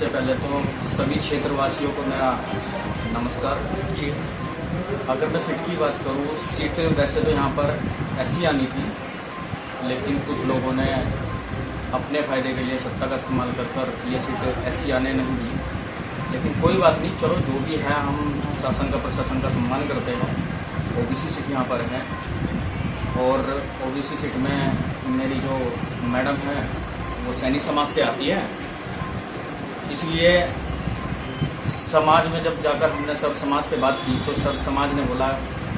सबसे पहले तो सभी क्षेत्रवासियों को मेरा नमस्कार जी। अगर मैं सीट की बात करूँ, सीट वैसे तो यहाँ पर ऐसी आनी थी, लेकिन कुछ लोगों ने अपने फ़ायदे के लिए सत्ता का इस्तेमाल कर ये सीट ऐसी आने नहीं दी। लेकिन कोई बात नहीं, चलो जो भी है, हम शासन का प्रशासन का सम्मान करते हैं। ओबीसी सीट यहाँ पर है और ओबीसी सीट में मेरी जो मैडम है वो सैनिक समाज से आती है, इसलिए समाज में जब जाकर हमने सर समाज से बात की तो सर समाज ने बोला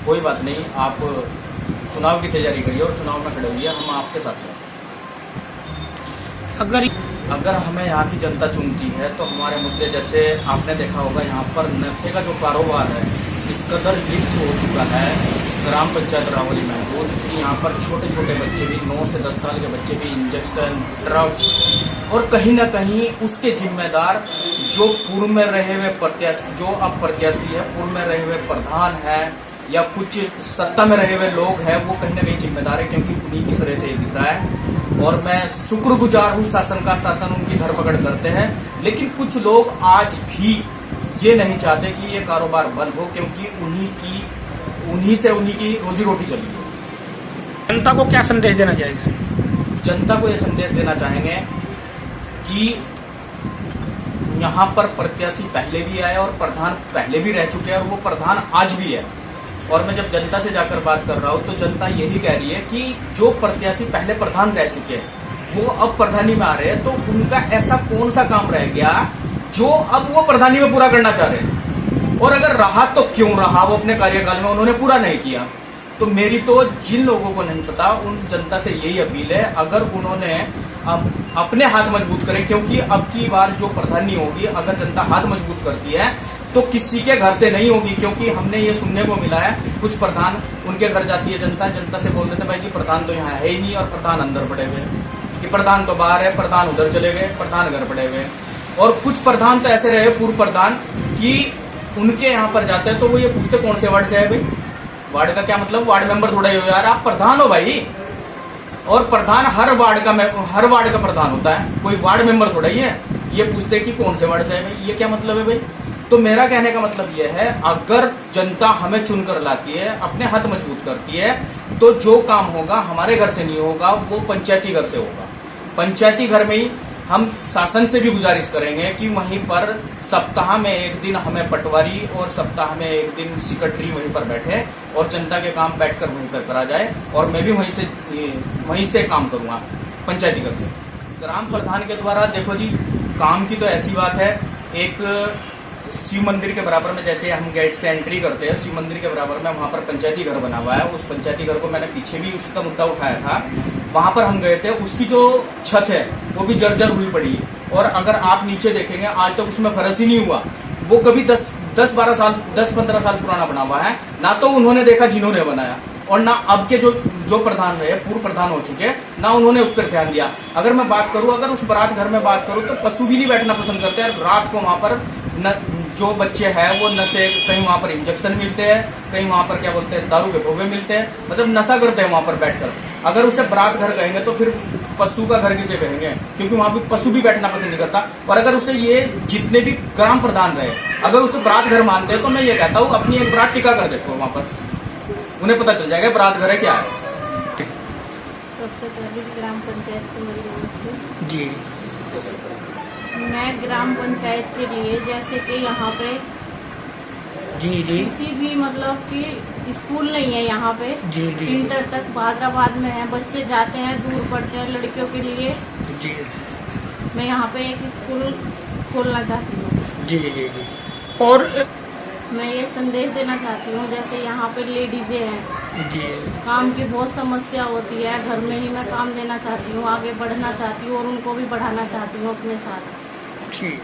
कोई बात नहीं, आप चुनाव की तैयारी करिए और चुनाव में खड़े होइए, हम आपके साथ हैं। अगर हमें यहाँ की जनता चुनती है तो हमारे मुद्दे, जैसे आपने देखा होगा, यहाँ पर नशे का जो कारोबार है इस कदर लिप्त हो चुका है ग्राम पंचायत रावली महमूद कि यहाँ पर छोटे छोटे बच्चे भी, 9 से 10 साल के बच्चे भी इंजेक्शन, ड्रग्स, और कहीं ना कहीं उसके जिम्मेदार जो पूर्व में रहे हुए प्रत्याशी, जो अब प्रत्याशी है, पूर्व में रहे हुए प्रधान है या कुछ सत्ता में रहे हुए लोग हैं, वो कहीं ना कहीं जिम्मेदार है, क्योंकि उन्हीं की तरह से ये दिख रहा है। और मैं शुक्रगुजार हूँ शासन का, शासन उनकी धरपकड़ करते हैं, लेकिन कुछ लोग आज भी ये नहीं चाहते कि ये कारोबार बंद हो, क्योंकि उन्हीं से उन्हीं की रोजी रोटी चली है। जनता को क्या संदेश देना चाहेंगे? जनता को ये संदेश देना चाहेंगे कि यहाँ पर प्रत्याशी पहले भी आए और प्रधान पहले भी रह चुके हैं और वो प्रधान आज भी है। और मैं जब जनता से जाकर बात कर रहा हूँ तो जनता यही कह रही है कि जो प्रत्याशी पहले प्रधान रह चुके हैं वो अब प्रधानी में आ रहे हैं, तो उनका ऐसा कौन सा काम रह गया जो अब वो प्रधानी में पूरा करना चाह रहे हैं, और अगर रहा तो क्यों रहा, वो अपने कार्यकाल में उन्होंने पूरा नहीं किया। तो मेरी तो जिन लोगों को नहीं पता उन जनता से यही अपील है, अगर उन्होंने अपने हाथ मजबूत करें, क्योंकि अब की बार जो प्रधानी होगी, अगर जनता हाथ मजबूत करती है तो किसी के घर से नहीं होगी, क्योंकि हमने ये सुनने को मिला है कुछ प्रधान, उनके घर जाती है जनता, जनता से बोल देते भाई जी प्रधान तो यहाँ है ही नहीं, और प्रधान अंदर पड़े हुए, कि प्रधान तो बाहर है, प्रधान उधर चले गए, प्रधान घर पड़े हुए। और कुछ प्रधान तो ऐसे रहे, पूर्व प्रधान, कि उनके यहाँ पर जाते हैं तो वो ये पूछते कौन से वार्ड से है भाई। वार्ड का क्या मतलब, वार्ड मेंबर थोड़ा ही हो यार, आप प्रधान हो भाई। और प्रधान हर वार्ड का प्रधान होता है, कोई वार्ड मेंबर थोड़ा ही है। ये पूछते कि कौन से वार्ड से है भाई, ये क्या मतलब है भाई। तो मेरा कहने का मतलब ये है, अगर जनता हमें चुनकर लाती है, अपने हाथ मजबूत करती है, तो जो काम होगा हमारे घर से नहीं होगा, वो पंचायती घर से होगा। पंचायती घर में ही हम शासन से भी गुजारिश करेंगे कि वहीं पर सप्ताह में एक दिन हमें पटवारी और सप्ताह में एक दिन सेक्रेटरी वहीं पर बैठे और जनता के काम बैठकर वहीं पर करा जाए, और मैं भी वहीं से काम करूँगा पंचायती घर से। ग्राम प्रधान के द्वारा देखो जी, काम की तो ऐसी बात है, एक शिव मंदिर के बराबर में, जैसे हम गेट से एंट्री करते हैं, शिव मंदिर के बराबर में वहाँ पर पंचायती घर बना हुआ है। उस पंचायती घर को मैंने पीछे भी उसका मुद्दा उठाया था, वहाँ पर हम गए थे। उसकी जो छत है वो भी जर्जर हुई पड़ी, और अगर आप नीचे देखेंगे आज तक उसमें फर्श ही नहीं हुआ। वो कभी 10-15 साल पुराना बना हुआ है, ना तो उन्होंने देखा जिन्होंने बनाया, और ना अब के जो प्रधान रहे, पूर्व प्रधान हो चुके, ना उन्होंने उस पर ध्यान दिया। अगर मैं बात करूं, अगर उस बारात घर में बात करूं, तो पशु भी नहीं बैठना पसंद करते हैं। रात को वहां पर जो बच्चे हैं वो नशे, कहीं वहां पर इंजेक्शन मिलते हैं, कहीं वहां पर क्या बोलते हैं दारू के भोगे मिलते हैं, मतलब नशा करते हैं वहां पर बैठकर। अगर उसे बारात घर कहेंगे तो फिर पशु का घर किसे कहेंगे, क्योंकि वहां पर पशु भी बैठना पसंद नहीं करता। और अगर उसे ये जितने भी ग्राम प्रधान रहे, अगर उसे बारात घर मानते हैं, तो मैं ये कहता हूँ अपनी एक बारात टिका कर देखो, वहां पर उन्हें पता चल जाएगा बारात घर है क्या है। सबसे पहले ग्राम पंचायत को मेरी नमस्ते जी। मैं ग्राम पंचायत के लिए, जैसे कि यहाँ पे जी जी किसी भी मतलब कि स्कूल नहीं है यहाँ पे, जी जी इंटर तक हैदराबाद में है, बच्चे जाते हैं, दूर पढ़ते हैं लड़कियों के लिए। जी मैं यहाँ पे एक स्कूल खोलना चाहती हूँ। जी जी जी। और मैं ये संदेश देना चाहती हूँ, जैसे यहाँ पे लेडीजें हैं, जी काम की बहुत समस्या होती है, घर में ही मैं काम देना चाहती हूँ, आगे बढ़ना चाहती हूँ और उनको भी बढ़ाना चाहती हूँ अपने साथ। ठीक।